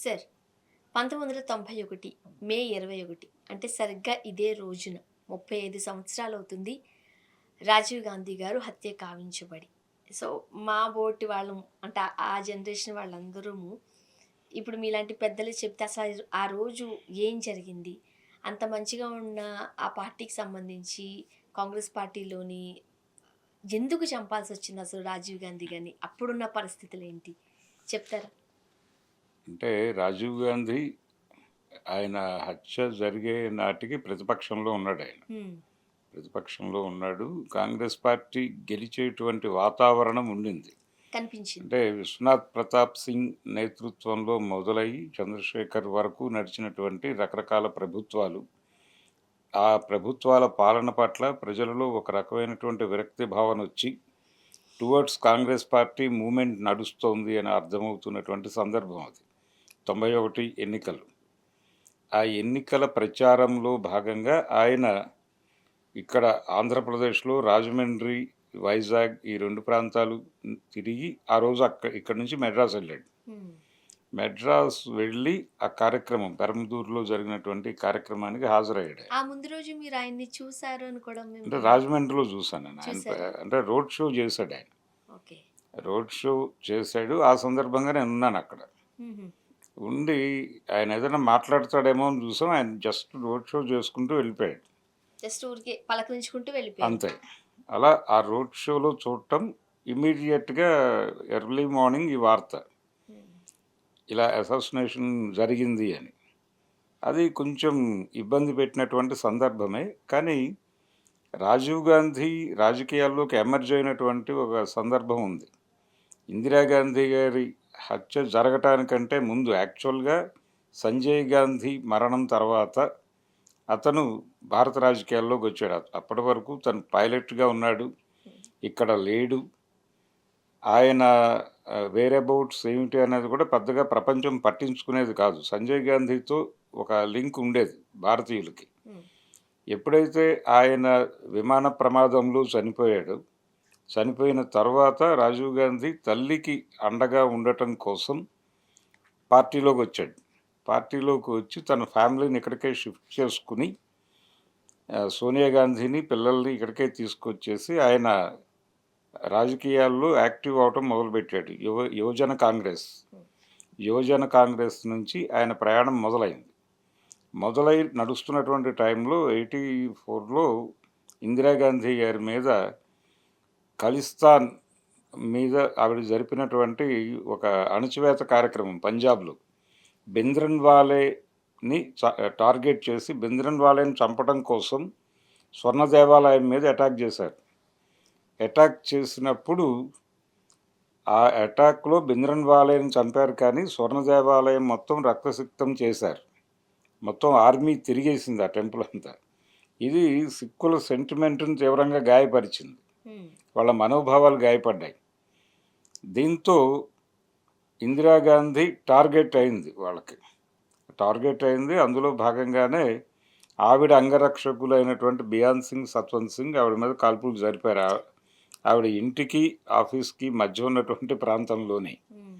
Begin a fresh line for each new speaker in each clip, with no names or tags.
Sir 1991 మే 21 అంటే సరిగ్గా ఇదే రోజున 35 సంవత్సరాలవుతుంది రాజీవ్ గాంధీ గారు హత్య కావించబడి. సో, మా బోటి వాళ్ళం అంటే ఆ జనరేషన్ వాళ్ళందరము ఇప్పుడు మీలాంటి పెద్దలు చెప్తే అసలు ఆ రోజు ఏం జరిగింది? అంత మంచిగా ఉన్న ఆ పార్టీకి సంబంధించి కాంగ్రెస్ పార్టీలోని ఎందుకు చంపాల్సొచ్చింది అసలు రాజీవ్ గాంధీ గారిని? అప్పుడున్న పరిస్థితులేంటి? చెప్తారా?
అంటే రాజీవ్ గాంధీ ఆయన హత్య జరిగే నాటికి ప్రతిపక్షంలో ఉన్నాడాయన.
హ్మ్.
ప్రతిపక్షంలో ఉన్నాడు. కాంగ్రెస్ పార్టీ గెలిచేటువంటి వాతావరణం ఉండింది.
కనిపించింది.
అంటే విశ్వనాథ్ ప్రతాప్ సింగ్ నేతృత్వంలో మొదలై చంద్రశేఖర్ వరకు నడిచినటువంటి రకరకాల ప్రభుత్వాలు. ఆ ప్రభుత్వాల పాలన పట్ల ప్రజలలో ఒక రకమైనటువంటి విరక్తి భావనొచ్చి టువర్డ్స్ కాంగ్రెస్ పార్టీ మూవ్‌మెంట్ నడుస్తోంది అని అర్థమవుతున్నటువంటి సందర్భం అది. 91 ఎన్నికలు. ఆ ఎన్నికల ప్రచారంలో భాగంగా ఆయన ఇక్కడ ఆంధ్రప్రదేశ్‌లో రాజమండ్రి, వైజాగ్ ఈ 2 ప్రాంతాలు తిరిగి ఆ రోజు ఇక్కడి నుంచి మెడ్రాస్ ఎళ్ళాడు.
హ్మ్.
మెడ్రాస్ వెళ్ళి ఆ కార్యక్రమం పెరంబదూరులో జరిగినటువంటి కార్యక్రమానికి హాజరయ్యాడు.
ఆ ముందు రోజు మీరాయన్ని చూసారు అని కూడా మేము
అంటే రాజమండ్రిలో చూసాను నేను.
చూసారా?
అంటే రోడ్ షో చేశాడాయన.
ఓకే.
రోడ్ షో చేశాడు. ఆ సందర్భంగా నేనున్నానక్కడ.
హుహు.
ఉండి ఆయన ఏదైనా మాట్లాడతాడేమో అని చూసాం. ఆయన జస్ట్ రోడ్ షో చేసుకుంటూ వెళ్ళిపోయాడు.
జస్ట్ ఊరికే పలకరించుకుంటూ వెళ్ళిపోయారు.
అంతే. అలా ఆ రోడ్ షోలో చూడటం ఇమ్మీడియేట్‌గా ఎర్లీ మార్నింగ్ ఈ వార్త.
హ్మ్.
ఇలా అసాసినేషన్ జరిగింది అని. అది కొంచెం ఇబ్బంది పెట్టినటువంటి సందర్భమే. కానీ రాజీవ్ గాంధీ రాజకీయాల్లోకి ఎమర్జ్ అయినటువంటి ఒక సందర్భం ఉంది. ఇందిరాగాంధీ గారి హత్య జరగటానికంటే ముందు యాక్చువల్‌గా సంజయ్ గాంధీ మరణం తర్వాత అతను భారత రాజకీయాల్లోకొచ్చాడు. అప్పటి వరకు తను పైలట్‌గా ఉన్నాడు.
హ్మ్.
ఇక్కడ లేడు. ఆయన వేరబౌట్స్ ఏమిటి అనేది కూడా పెద్దగా ప్రపంచం పట్టించుకునేది కాదు. సంజయ్ గాంధీతో ఒక లింక్ ఉండేది భారతీయులకి.
హ్మ్.
ఎప్పుడైతే ఆయన విమాన ప్రమాదంలో చనిపోయాడో, చనిపోయిన తర్వాత రాజీవ్ గాంధీ తల్లికి అండగా ఉండటం కోసం పార్టీలోకొచ్చాడు. పార్టీలోకి వచ్చి తన ఫ్యామిలీని ఇక్కడికే షిఫ్ట్ చేసుకొని సోనియా గాంధీని, పిల్లల్ని ఇక్కడికే తీసుకొచ్చేసి ఆయన రాజకీయాల్లో యాక్టివ్ అవ్వటం మొదలుపెట్టాడు. యువజన కాంగ్రెస్.
హ్మ్.
యువజన కాంగ్రెస్ నుంచి ఆయన ప్రయాణం మొదలైంది. మొదలై నడుస్తున్నటువంటి టైంలో 84లో ఇందిరాగాంధీ గారి మీద ఖలిస్తాన్ మీద ఆవిడ జరిపినటువంటి ఒక అణచివేత కార్యక్రమం పంజాబ్‌లో. భింద్రన్‌వాలేని టార్గెట్ చేసి భింద్రన్‌వాలేని చంపడం కోసం స్వర్ణ దేవాలయం మీద అటాక్ చేశారు. అటాక్ చేసినప్పుడు ఆ అటాక్‌లో భింద్రన్‌వాలేని చంపారు కానీ స్వర్ణ దేవాలయం మొత్తం రక్తసిక్తం చేశారు. మొత్తం ఆర్మీ తిరిగేసింది ఆ టెంపుల్ అంతా. ఇది సిక్కుల సెంటిమెంట్‌ని తీవ్రంగా గాయపరిచింది.
హ్మ్.
వాళ్ళ మనోభావాలు గాయపడ్డాయి. దీంతో ఇందిరాగాంధీ టార్గెట్ అయింది వాళ్ళకి. టార్గెట్ అయింది. అందులో భాగంగానే ఆవిడ అంగరక్షకులైనటువంటి బియాన్ సింగ్, సత్వంత్ సింగ్ ఆవిడ మీద కాల్పులు జరిపారు. ఆవిడ ఇంటికి, ఆఫీస్‌కి మధ్య ఉన్నటువంటి ప్రాంతంలోనే.
హ్మ్.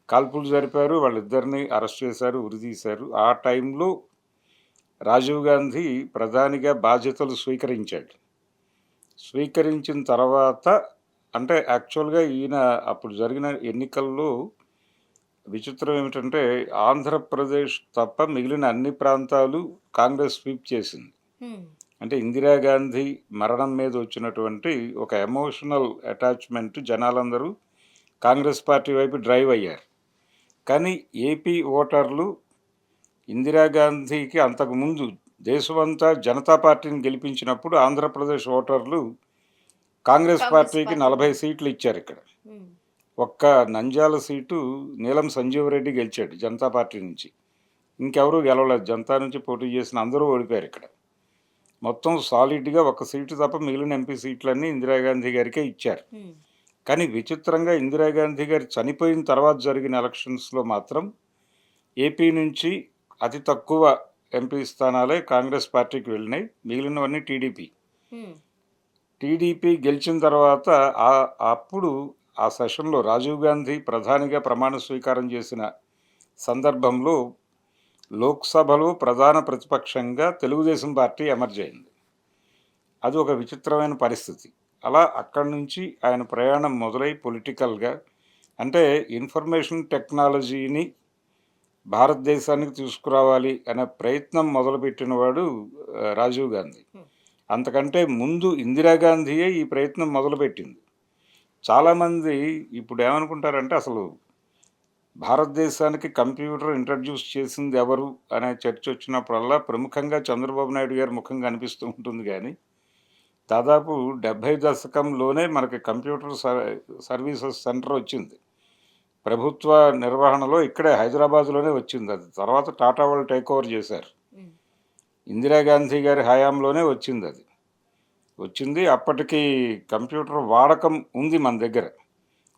కాల్పులు జరిపారు. వాళ్ళిద్దరిని అరెస్ట్ చేశారు, ఉరితీశారు. ఆ టైంలో రాజీవ్ గాంధీ ప్రధానిగా బాధ్యతలు స్వీకరించాడు. స్వీకరించిన తర్వాత అంటే యాక్చువల్‌గా ఈయన అప్పుడు జరిగిన ఎన్నికల్లో విచిత్రం ఏమిటంటే ఆంధ్రప్రదేశ్ తప్ప మిగిలిన అన్ని ప్రాంతాలు కాంగ్రెస్ స్వీప్ చేసింది.
హ్మ్.
అంటే ఇందిరాగాంధీ మరణం మీద వచ్చినటువంటి ఒక ఎమోషనల్ అటాచ్‌మెంట్ జనాలందరూ కాంగ్రెస్ పార్టీ వైపు డ్రైవ్ అయ్యారు. కానీ ఏపీ ఓటర్లు ఇందిరాగాంధీకి అంతకుముందు దేశమంతా జనతా పార్టీని గెలిపించినప్పుడు ఆంధ్రప్రదేశ్ ఓటర్లు కాంగ్రెస్
కాంగ్రెస్
పార్టీకి
పార్టీ
40
వైపు.
సీట్లు ఇచ్చారిక్కడ.
హ్మ్.
ఒక్క నంద్యాల సీటు నీలం సంజీవరెడ్డి గెలిచాడు జనతా పార్టీ నుంచి. ఇంకెవరు గెలవలేదు. జనతా నుంచి పోటీ చేసిన అందరూ ఓడిపోయారిక్కడ. మొత్తం సాలిడ్‌గా ఒక్క సీటు తప్ప మిగిలిన ఎంపీ సీట్లన్నీ ఇందిరాగాంధీ గారికే ఇచ్చారు.
హ్మ్.
కానీ విచిత్రంగా ఇందిరాగాంధీ గారు చనిపోయిన తర్వాత జరిగిన ఎలక్షన్స్‌లో మాత్రం ఏపీ నుంచి అతి తక్కువ ఎంపీ స్థానాలే కాంగ్రెస్ పార్టీకి వెళ్ళినాయి. మిగిలినవన్నీ టీడీపీ.
హ్మ్.
టీడీపీ గెలిచిన తర్వాత అప్పుడు ఆ సెషన్‌లో రాజీవ్ గాంధీ ప్రధానిగా ప్రమాణ స్వీకారం చేసిన సందర్భంలో లోక్సభలో ప్రధాన ప్రతిపక్షంగా తెలుగుదేశం పార్టీ ఎమర్జ్ అయింది. అది ఒక విచిత్రమైన పరిస్థితి. అలా అక్కడి నుంచి ఆయన ప్రయాణం మొదలై పొలిటికల్‌గా అంటే ఇన్ఫర్మేషన్ టెక్నాలజీని భారతదేశానికి తీసుకురావాలి అనే ప్రయత్నం మొదలుపెట్టినవాడు రాజీవ్ గాంధీ. అంతకంటే ముందు ఇందిరాగాంధీయే ఈ ప్రయత్నం మొదలుపెట్టింది. చాలామంది ఇప్పుడు ఏమనుకుంటారంటే అసలు భారతదేశానికి కంప్యూటర్ ఇంట్రడ్యూస్ చేసింది ఎవరు అనే చర్చ వచ్చినప్పుడల్లా ప్రముఖంగా చంద్రబాబు నాయుడు గారి ముఖం కనిపిస్తూ ఉంటుంది కానీ దాదాపు 70 దశకంలోనే మనకి కంప్యూటర్ సర్వీసెస్ సెంటర్ వచ్చింది. ప్రభుత్వ నిర్వహణలో ఇక్కడే హైదరాబాద్లోనే వచ్చింది. అది తర్వాత టాటా వాళ్ళు టేక్ ఓవర్ చేశారు. ఇందిరాగాంధీ గారి హయాంలోనే వచ్చింది. అది వచ్చింది. అప్పటికి కంప్యూటర్ వాడకం ఉంది మన దగ్గర.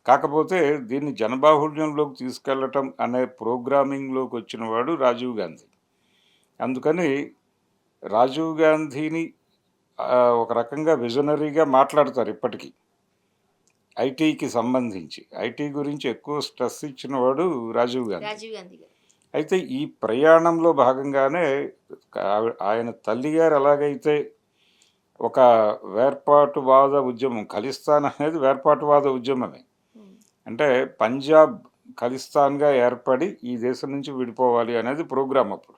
కాకపోతే దీన్ని జనబాహుళ్యంలోకి తీసుకెళ్ళటం అనే ప్రోగ్రామింగ్లోకి వచ్చిన వాడు రాజీవ్ గాంధీ. అందుకని రాజీవ్ గాంధీని ఒక రకంగా విజనరీగా మాట్లాడతారు ఇప్పటికీ ఐటీకి సంబంధించి. ఐటీ గురించి ఎక్కువ స్ట్రెస్ ఇచ్చిన వాడు రాజీవ్ గాంధీ. అయితే ఈ ప్రయాణంలో భాగంగానే ఆయన తల్లిగారు ఎలాగైతే ఒక వేర్పాటువాద ఉద్యమం, ఖలిస్తాన్ అనేది వేర్పాటువాద ఉద్యమమే. అంటే పంజాబ్ ఖలిస్తాన్గా ఏర్పడి ఈ దేశం నుంచి విడిపోవాలి అనేది ప్రోగ్రాం అప్పుడు.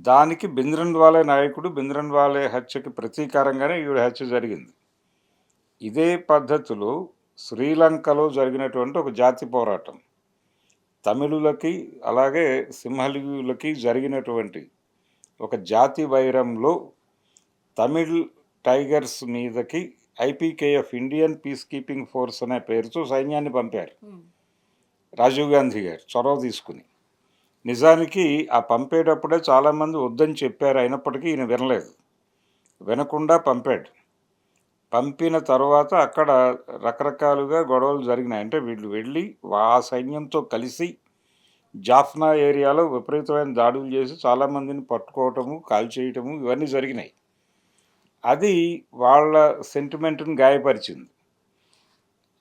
దానికి భింద్రన్వాలే నాయకుడు, భింద్రన్వాలే హత్యకి ప్రతీకారంగానే ఈవిడ హత్య జరిగింది. ఇదే పద్ధతిలో శ్రీలంకలో జరిగినటువంటి ఒక జాతి పోరాటం, తమిళులకి అలాగే సింహళీయులకి జరిగినటువంటి ఒక జాతి వైరంలో తమిళ్ టైగర్స్ మీదకి IPKF Indian piece keeping force అనే పేరుతో సైన్యాన్ని పంపారు రాజీవ్ గాంధీ గారు చొరవ తీసుకుని. నిజానికి ఆ పంపేటప్పుడే చాలామంది వద్దని చెప్పారు, అయినప్పటికీ ఈయన వినలేదు. వినకుండా పంపాడు. పంపిన తర్వాత అక్కడ రకరకాలుగా గొడవలు జరిగినాయి. అంటే వీళ్ళు వెళ్ళి ఆ సైన్యంతో కలిసి జాఫ్నా ఏరియాలో విపరీతమైన దాడులు చేసి చాలామందిని పట్టుకోవటము, కాల్చేయటము ఇవన్నీ జరిగినాయి. అది వాళ్ళ సెంటిమెంట్ని గాయపరిచింది.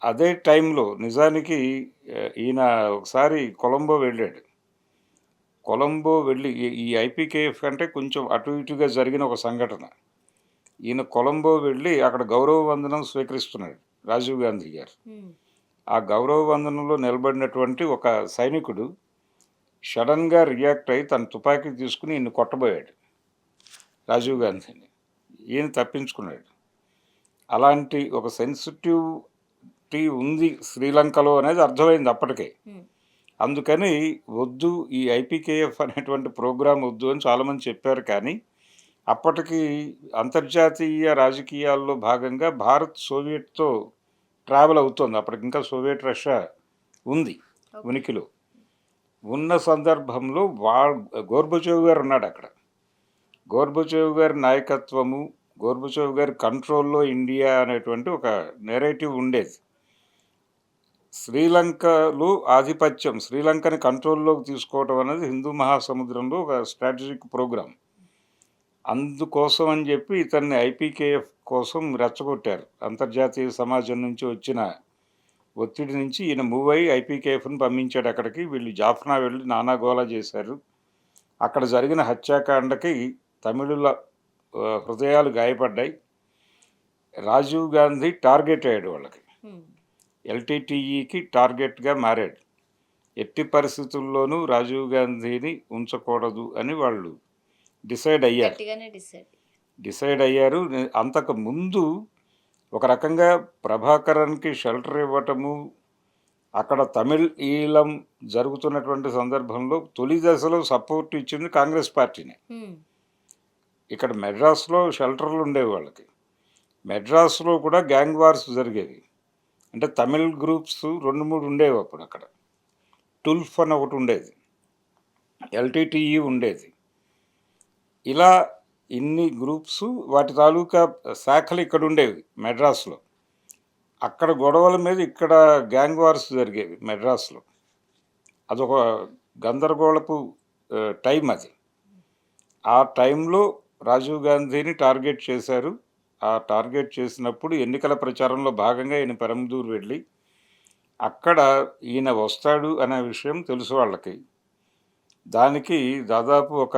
అదే టైంలో నిజానికి ఈయన ఒకసారి కొలంబో వెళ్ళాడు. కొలంబో వెళ్ళి ఈ ఐపీకేఎఫ్ అంటే కొంచెం అటు ఇటుగా జరిగిన ఒక సంఘటన. ఈయన కొలంబో వెళ్ళి అక్కడ గౌరవ వందనం స్వీకరిస్తున్నాడు రాజీవ్ గాంధీ గారు. ఆ గౌరవ వందనంలో నిలబడినటువంటి ఒక సైనికుడు సడన్గా రియాక్ట్ అయ్యి తన తుపాకీ తీసుకుని ఈయన కొట్టబోయాడు రాజీవ్ గాంధీని. ఈయన తప్పించుకున్నాడు. అలాంటి ఒక సెన్సిటివిటీ ఉంది శ్రీలంకలో అనేది అర్థమైంది అప్పటికే. అందుకని వద్దు, ఈ ఐపీకేఎఫ్ అనేటువంటి ప్రోగ్రాం వద్దు అని చాలామంది చెప్పారు. కానీ అప్పటికి అంతర్జాతీయ రాజకీయాల్లో భాగంగా భారత్ సోవియట్తో ట్రావెల్ అవుతోంది. అప్పటికి ఇంకా సోవియట్ రష్యా ఉంది ఉనికిలో. ఉన్న సందర్భంలో గోర్బచేవ్ గారు ఉన్నాడు అక్కడ. గోర్బచేవ్ గారి నాయకత్వము, గోర్బచేవ్ గారి కంట్రోల్లో ఇండియా అనేటువంటి ఒక నెరేటివ్ ఉండేది. శ్రీలంకలో ఆధిపత్యం, శ్రీలంకని కంట్రోల్లోకి తీసుకోవటం అనేది హిందూ మహాసముద్రంలో ఒక స్ట్రాటజిక్ ప్రోగ్రాం. అందుకోసం అని చెప్పి ఇతన్ని ఐపీకేఎఫ్ కోసం రెచ్చగొట్టారు. అంతర్జాతీయ సమాజం నుంచి వచ్చిన ఒత్తిడి నుంచి ఈయన మూవ్ అయ్యి ఐపీకేఎఫ్ని పంపించాడు అక్కడికి. వీళ్ళు జాఫ్నా వెళ్ళి నానాగోలా చేశారు. అక్కడ జరిగిన హత్యాకాండకి తమిళుల హృదయాలు గాయపడ్డాయి. రాజీవ్ గాంధీ టార్గెట్ అయ్యాడు వాళ్ళకి. ఎల్టీటీఈకి టార్గెట్గా మారాడు. ఎట్టి పరిస్థితుల్లోనూ రాజీవ్ గాంధీని ఉంచకూడదు అని వాళ్ళు డిసైడ్ అయ్యారు. అంతకు ముందు ఒక రకంగా ప్రభాకరన్కి షెల్టర్ ఇవ్వటము, అక్కడ తమిళ్ ఈలం జరుగుతున్నటువంటి సందర్భంలో తొలి దశలో సపోర్ట్ ఇచ్చింది కాంగ్రెస్ పార్టీనే. ఇక్కడ మెడ్రాస్లో షెల్టర్లు ఉండేవి వాళ్ళకి. మెడ్రాస్లో కూడా గ్యాంగ్ వార్స్ జరిగేవి. అంటే తమిళ్ గ్రూప్స్ 2-3 ఉండేవి అప్పుడు అక్కడ. టుల్ఫ్ అని ఒకటి ఉండేది, ఎల్టీటీఈ ఉండేది. ఇలా ఇన్ని గ్రూప్స్, వాటి తాలూకా శాఖలు ఇక్కడ ఉండేవి మెడ్రాస్లో. అక్కడ గొడవల మీద ఇక్కడ గ్యాంగ్ వార్స్ జరిగేవి మెడ్రాస్లో. అదొక గందరగోళపు టైం అది. ఆ టైంలో రాజీవ్ గాంధీని టార్గెట్ చేశారు. ఆ టార్గెట్ చేసినప్పుడు ఎన్నికల ప్రచారంలో భాగంగా ఈయన పెరంబదూరు వెళ్ళి అక్కడ ఈయన వస్తాడు అనే విషయం తెలుసు వాళ్ళకి. దానికి దాదాపు ఒక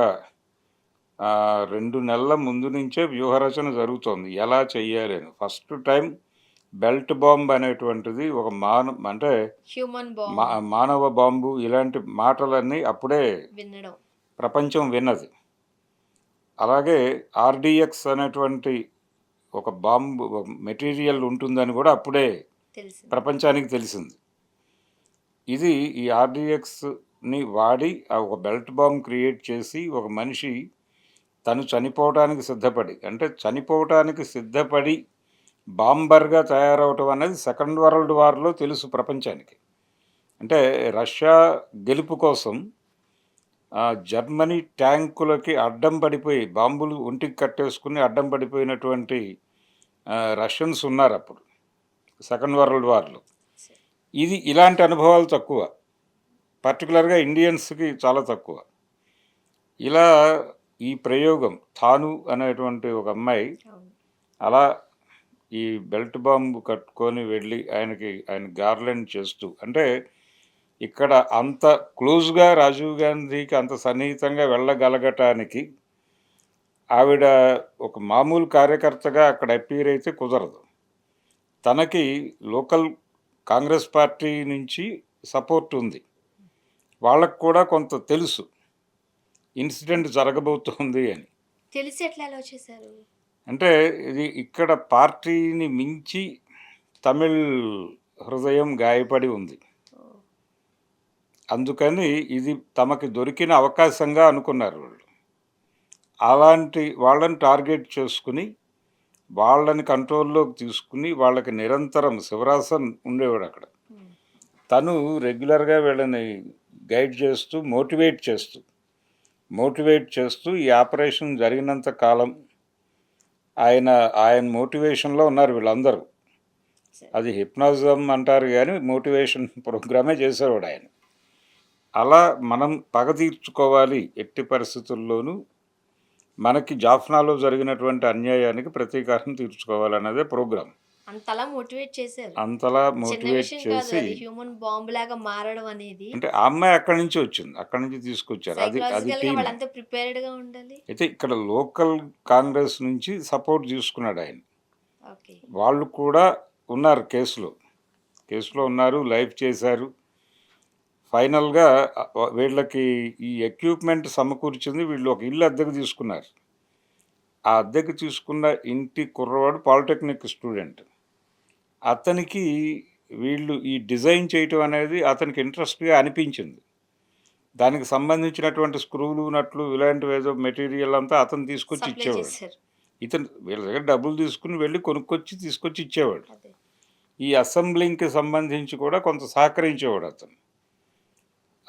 2 నెలల ముందు నుంచే వ్యూహరచన జరుగుతోంది. ఎలా చెయ్యాలి అని. ఫస్ట్ టైం బెల్ట్ బాంబ్ అనేటువంటిది ఒక అంటే
హ్యూమన్
మా
బాంబ్
మానవ బాంబు ఇలాంటి మాటలన్నీ అప్పుడే
వినడం
ప్రపంచం విన్నది. అలాగే ఆర్‌డీఎక్స్ అనేటువంటి ఒక బాంబు మెటీరియల్ ఉంటుందని కూడా అప్పుడే
తెలిసింది.
ప్రపంచానికి తెలిసింది. ఇది ఈ ఆర్‌డీఎక్స్‌ని వాడి ఒక బెల్ట్ బాంబ్ క్రియేట్ చేసి ఒక మనిషి తను చనిపోవటానికి సిద్ధపడి, అంటే చనిపోవటానికి సిద్ధపడి బాంబర్‌గా తయారవ్వటం అనేది సెకండ్ వరల్డ్ వార్‌లో తెలుసు ప్రపంచానికి. అంటే రష్యా గెలుపు కోసం జర్మనీ ట్యాంకులకి అడ్డం పడిపోయి బాంబులు ఒంటికి కట్టేసుకుని అడ్డం పడిపోయినటువంటి రష్యన్స్ ఉన్నారప్పుడు సెకండ్ వరల్డ్ వార్‌లో. ఇలాంటి అనుభవాలు తక్కువ. పర్టికులర్‌గా ఇండియన్స్‌కి చాలా తక్కువ. ఇలా ఈ ప్రయోగం తాను అనేటువంటి ఒక అమ్మాయి
అవును.
అలా ఈ బెల్ట్ బాంబ్ కట్టుకొని వెళ్ళి ఆయన గార్లెండ్ చేస్తూ, అంటే ఇక్కడ అంత క్లోజ్‌గా రాజీవ్ గాంధీకి అంత సన్నిహితంగా వెళ్ళగలగటానికి ఆవిడ ఒక మామూలు కార్యకర్తగా అక్కడ అపియర్ అయితే కుదరదు. తనకి లోకల్ కాంగ్రెస్ పార్టీ నుంచి సపోర్ట్ ఉంది. వాళ్ళకి కూడా కొంత తెలుసు ఇన్సిడెంట్ జరగబోతోంది అని.
తెలిసి ఎట్లా అలౌ చేశారు?
అంటే ఇది ఇక్కడ పార్టీని మించి తమిళ్ హృదయం గాయపడి ఉంది.
ఓహ్!
అందుకని ఇది తమకి దొరికిన అవకాశంగా అనుకున్నారు వాళ్ళు. అలాంటి వాళ్ళని టార్గెట్ చేసుకుని, వాళ్ళని కంట్రోల్‌లోకి తీసుకుని, వాళ్ళకి నిరంతరం శివరాసన్ ఉండేవాడు అక్కడ.
హ్మ్.
తను రెగ్యులర్‌గా వీళ్ళని గైడ్ చేస్తూ, మోటివేట్ చేస్తూ ఈ ఆపరేషన్ జరిగినంత కాలం ఆయన ఆయన మోటివేషన్‌లో ఉన్నారు వీళ్ళందరూ.
సరే.
అది హిప్నాటిజం అంటారు గానీ, మోటివేషన్ ప్రోగ్రామే చేసేవాడు ఆయన. అలా మనం పగ తీర్చుకోవాలి ఎట్టి పరిస్థితుల్లోనూ. మనకి జాఫ్నాలో జరిగినటువంటి అన్యాయానికి ప్రతీకారం తీర్చుకోవాలన్నదే ప్రోగ్రామ్.
అంతలా మోటివేట్ చేశారు.
అంతలా
చిన్న
మోటివేట్
విషయం కాదు
చేసి,
అది. హ్యూమన్ బాంబ్ లాగా మారడం అనేది
అంటే ఆ అమ్మాయి అక్కడి నుంచి వచ్చింది. అక్కడి నుంచి తీసుకొచ్చారు. అది అది
సైకలాజికల్‌గా
టీమ్.
వాళ్ళంతా ప్రిపేర్డ్‌గా ఉండాలి.
అయితే ఇక్కడ లోకల్ కాంగ్రెస్ నుంచి సపోర్ట్ తీసుకున్నాడు ఆయన.
ఓకే.
వాళ్ళు కూడా ఉన్నారు కేసులో ఉన్నారు, లైవ్ చేశారు. ఫైనల్‌గా వీళ్ళకి ఈ ఎక్విప్‌మెంట్ సమకూర్చింది వీళ్ళు ఒక ఇల్లు అద్దెకు తీసుకున్నారు. ఆ అద్దెకు తీసుకున్న ఇంటి కుర్రవాడు పాలిటెక్నిక్ స్టూడెంట్. అతనికి వీళ్ళు ఈ డిజైన్ చేయటం అనేది అతనికి ఇంట్రెస్ట్‌గా అనిపించింది. దానికి సంబంధించినటువంటి స్క్రూలు, నట్లు ఇలాంటివేదో మెటీరియల్ అంతా అతను తీసుకొచ్చి
సప్లై
ఇచ్చేవాడు.
చేశారు.
వీళ్ళ దగ్గర డబ్బులు తీసుకొని వెళ్ళి తీసుకొచ్చి ఇచ్చేవాడు.
అదే.
ఈ అసెంబ్లింగ్‌కి సంబంధించి కూడా కొంత సహకరించేవాడు అతను.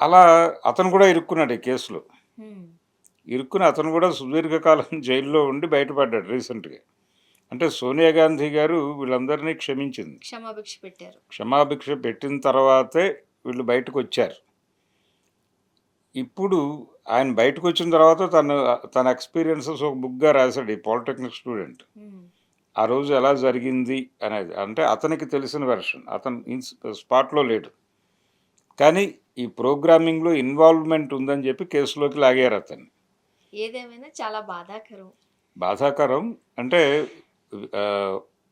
అలా అతను కూడా ఇరుక్కున్నాడు ఈ కేసులో.
హ్మ్.
ఇరుక్కుని అతను కూడా సుదీర్ఘకాలం జైల్లో ఉండి బయటపడ్డాడు రీసెంట్‌గా. అంటే సోనియా గాంధీ గారు వీళ్ళందరినీ క్షమించింది.
క్షమాభిక్ష పెట్టారు.
క్షమాభిక్ష పెట్టిన తర్వాతే వీళ్ళు బయటకొచ్చారు. ఇప్పుడు ఆయన బయటకొచ్చిన తర్వాత తన ఎక్స్‌పీరియన్సెస్ ఒక బుక్‌గా రాసాడు ఈ పాలిటెక్నిక్ స్టూడెంట్.
హ్మ్.
ఆ రోజు ఎలా జరిగింది అనేది. అంటే అతనికి తెలిసిన వెర్షన్. అతను స్పాట్‌లో లేడు. కానీ ఈ ప్రోగ్రామింగ్‌లో ఇన్వాల్వ్‌మెంట్ ఉందని చెప్పి కేసులోకి లాగారు అతన్ని.
ఏదేమైనా చాలా బాధాకరం.
బాధాకరం. అంటే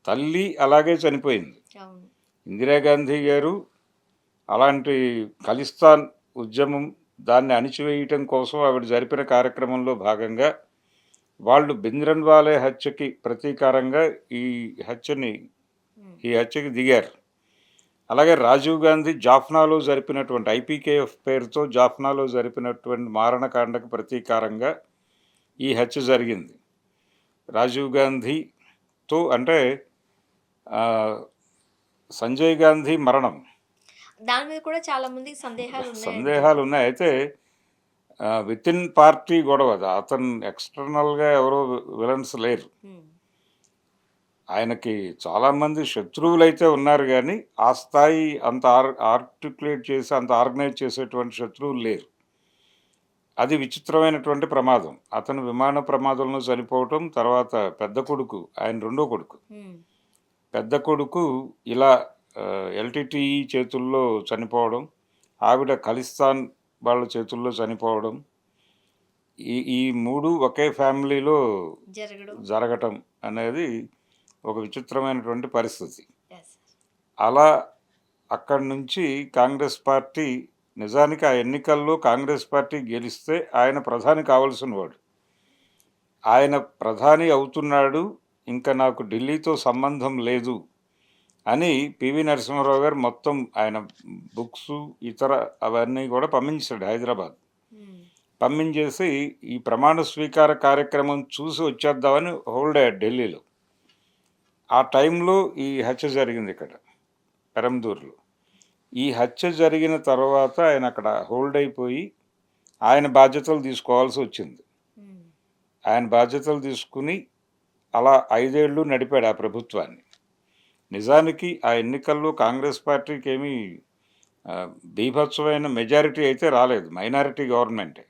తల్లి అలాగే చనిపోయింది.
అవును.
ఇందిరాగాంధీ గారు అలాంటి ఖలిస్తాన్ ఉద్యమం దాన్ని అణిచివేయటం కోసం ఆవిడ జరిపిన కార్యక్రమంలో భాగంగా వాళ్ళు భింద్రన్వాలే హత్యకి ప్రతీకారంగా హత్యని
హ్మ్.
ఈ హత్యకి దిగారు. అలాగే రాజీవ్ గాంధీ జాఫ్నాలో జరిపినటువంటి ఐపీకేఎఫ్ పేరుతో జాఫ్నాలో జరిపినటువంటి మారణకాండకు ప్రతీకారంగా ఈ హత్య జరిగింది. రాజీవ్ గాంధీతో అంటే సంజయ్ గాంధీ మరణం
దాని మీద కూడా చాలా మందికి సందేహాలు ఉన్నాయండి.
సందేహాలు ఉన్నాయి. అయితే వితిన్ పార్టీ గొడవ అది. అతను ఎక్స్టర్నల్‌గా ఎవరో విలన్స్ లేరు.
హ్మ్.
ఆయనకి చాలామంది శత్రువులైతే ఉన్నారు గానీ, ఆ స్థాయి అంత ఆర్టిక్యులేట్ చేసి, అంత ఆర్గనైజ్ చేసేటువంటి శత్రువులు లేరు. అది విచిత్రమైనటువంటి ప్రమాదం. అతను విమాన ప్రమాదంలో చనిపోవటం, తర్వాత పెద్ద కొడుకు, ఆయన రెండో కొడుకు.
హ్మ్.
పెద్ద కొడుకు ఇలా ఎల్టీటీఈ చేతుల్లో చనిపోవడం, ఆవిడ ఖలిస్తాన్ వాళ్ళ చేతుల్లో చనిపోవడం, ఈ 3 ఒకే ఫ్యామిలీలో
జరగడం.
జరగటం అనేది ఒక విచిత్రమైనటువంటి పరిస్థితి.
ఎస్.
అలా అక్కడి నుంచి కాంగ్రెస్ పార్టీ నిజానికి ఆ ఎన్నికల్లో కాంగ్రెస్ పార్టీ గెలిస్తే ఆయన ప్రధాని కావాల్సిన వాడు. ఆయన ప్రధాని అవుతున్నాడు, ఇంకా నాకు ఢిల్లీతో సంబంధం లేదు అని పివి నరసింహారావు గారు మొత్తం ఆయన బుక్స్ ఇతర అవన్నీ కూడా పంపించాడు హైదరాబాద్. పంపించేసి ఈ ప్రమాణ స్వీకార కార్యక్రమం చూసి వచ్చేద్దామని హోల్డ్ అయ్యాడు ఢిల్లీలో. ఆ టైంలో ఈ హత్య జరిగింది ఇక్కడ పెరంబదూరులో. ఈ హత్య జరిగిన తర్వాత ఆయన అక్కడ హోల్డ్ అయిపోయి ఆయన బాధ్యతలు తీసుకోవాల్సి వచ్చింది. ఆయన బాధ్యతలు తీసుకుని అలా 5 ఏళ్ళు నడిపాడు ఆ ప్రభుత్వాన్ని. నిజానికి ఆ ఎన్నికల్లో కాంగ్రెస్ పార్టీకి ఏమీ బీభత్సమైన మెజారిటీ అయితే రాలేదు, మైనారిటీ గవర్నమెంటే.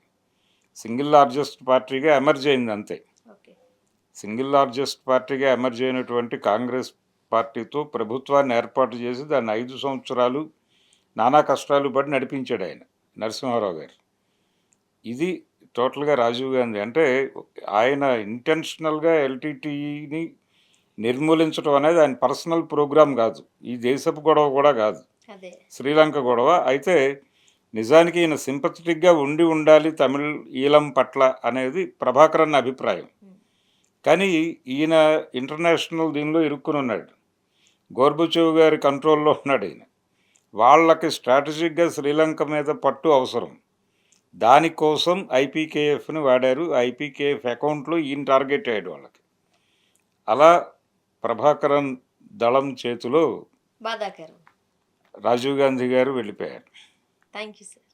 సింగిల్ లార్జెస్ట్ పార్టీగా ఎమర్జ్ అయింది అంతే.
ఓకే.
సింగిల్ లార్జెస్ట్ పార్టీగా ఎమర్జ్ అయినటువంటి కాంగ్రెస్ పార్టీతో ప్రభుత్వాన్ని ఏర్పాటు చేసి దాన్ని 5 సంవత్సరాలు నానా కష్టాలు పడి నడిపించాడు ఆయన నరసింహారావు గారు. ఇది టోటల్గా రాజీవ్ గాంధీ అంటే ఆయన ఇంటెన్షనల్గా ఎల్టీటీఈని నిర్మూలించడం అనేది ఆయన పర్సనల్ ప్రోగ్రామ్ కాదు, ఈ దేశపు గొడవ కూడా కాదు,
అదే.
శ్రీలంక గొడవ. అయితే నిజానికి ఈయన సింపథెటిక్గా ఉండాలి తమిళ ఈలం పట్ల అనేది ప్రభాకరన్ అభిప్రాయం. కానీ ఈయన ఇంటర్నేషనల్ దీనిలో ఇరుక్కుని ఉన్నాడు, గోర్బచేవ్ గారి కంట్రోల్లో ఉన్నాడు ఈయన. వాళ్ళకి స్ట్రాటజిక్గా శ్రీలంక మీద పట్టు అవసరం, దానికోసం ఐపీకేఎఫ్ని వాడారు. ఐపీకేఎఫ్ అకౌంట్లో ఈయన టార్గెట్ అయ్యాడు వాళ్ళకి. అలా ప్రభాకరన్ దళం చేతిలో
బాధాకరం.
రాజీవ్ గాంధీ గారు వెళ్ళిపోయారు.
Thank you sir.